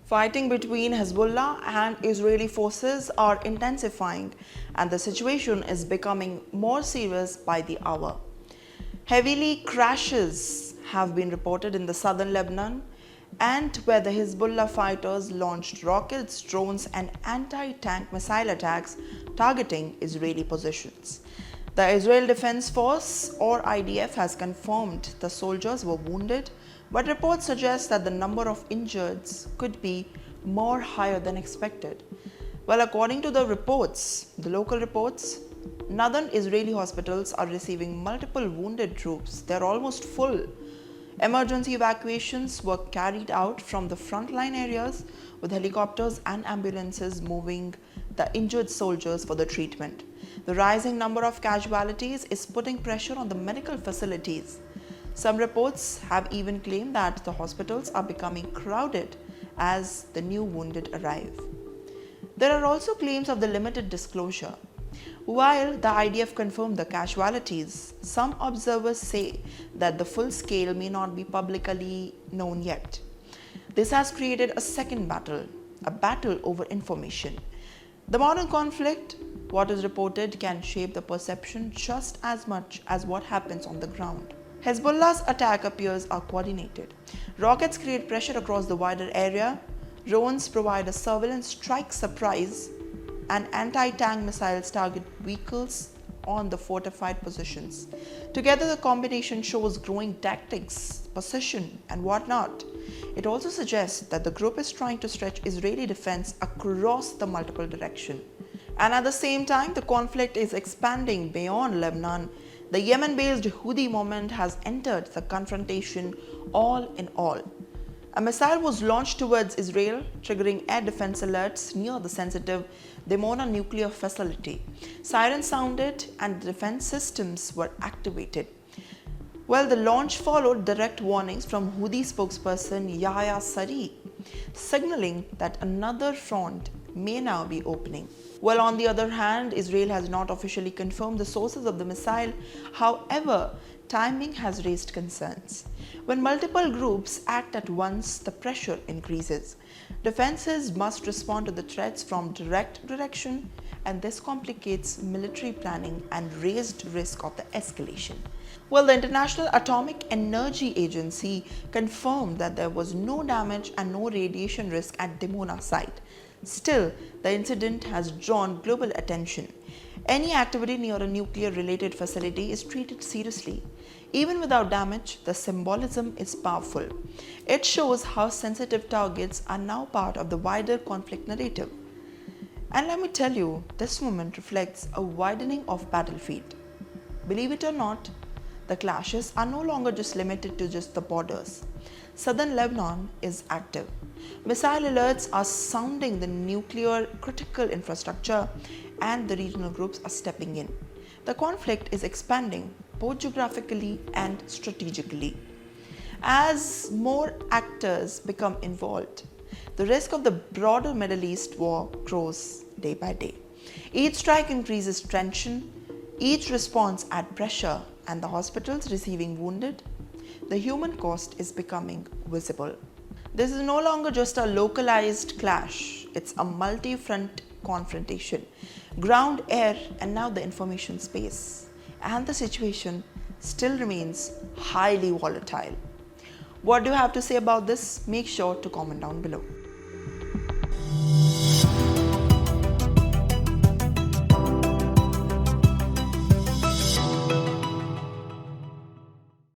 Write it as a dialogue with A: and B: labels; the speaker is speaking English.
A: Fighting between Hezbollah and Israeli forces are intensifying, and the situation is becoming more serious by the hour. Heavily crashes have been reported in the southern Lebanon, and where the Hezbollah fighters launched rockets, drones, and anti-tank missile attacks targeting Israeli positions. The Israel Defense Force, or IDF, has confirmed the soldiers were wounded, but reports suggest that the number of injured could be more higher than expected. Well, according to the local reports, northern Israeli hospitals are receiving multiple wounded troops. They're almost full. Emergency evacuations were carried out from the frontline areas, with helicopters and ambulances moving the injured soldiers for the treatment. The rising number of casualties is putting pressure on the medical facilities. Some reports have even claimed that the hospitals are becoming crowded as the new wounded arrive. There are also claims of the limited disclosure. While the IDF confirmed the casualties, some observers say that the full scale may not be publicly known yet. This has created a second battle, a battle over information. The modern conflict, what is reported, can shape the perception just as much as what happens on the ground. Hezbollah's attack appears are coordinated. Rockets create pressure across the wider area, drones provide a surveillance strike surprise, and anti-tank missiles target vehicles on the fortified positions. Together, the combination shows growing tactics, position, and whatnot. It also suggests that the group is trying to stretch Israeli defense across the multiple directions. And at the same time, the conflict is expanding beyond Lebanon. The Yemen-based Houthi movement has entered the confrontation all in all. A missile was launched towards Israel, triggering air defense alerts near the sensitive Dimona nuclear facility. Sirens sounded and defense systems were activated. Well, the launch followed direct warnings from Houthi spokesperson Yahya Sari, signaling that another front may now be opening. Well, on the other hand, Israel has not officially confirmed the sources of the missile. However, timing has raised concerns. When multiple groups act at once, the pressure increases. Defenses must respond to the threats from direct direction, and this complicates military planning and raised risk of the escalation. Well, the International Atomic Energy Agency confirmed that there was no damage and no radiation risk at Dimona site. Still, the incident has drawn global attention. Any activity near a nuclear-related facility is treated seriously. Even without damage, the symbolism is powerful. It shows how sensitive targets are now part of the wider conflict narrative. And let me tell you, this moment reflects a widening of battlefield. Believe it or not, the clashes are no longer just limited to just the borders. Southern Lebanon is active. Missile alerts are sounding the nuclear critical infrastructure, and the regional groups are stepping in. The conflict is expanding both geographically and strategically. As more actors become involved, the risk of the broader Middle East war grows day by day. Each strike increases tension, each response adds pressure, and the hospitals receiving wounded, the human cost is becoming visible. This is no longer just a localized clash, it's a multi-front confrontation. Ground, air, and now the information space. And the situation still remains highly volatile. What do you have to say about this? Make sure to comment down below.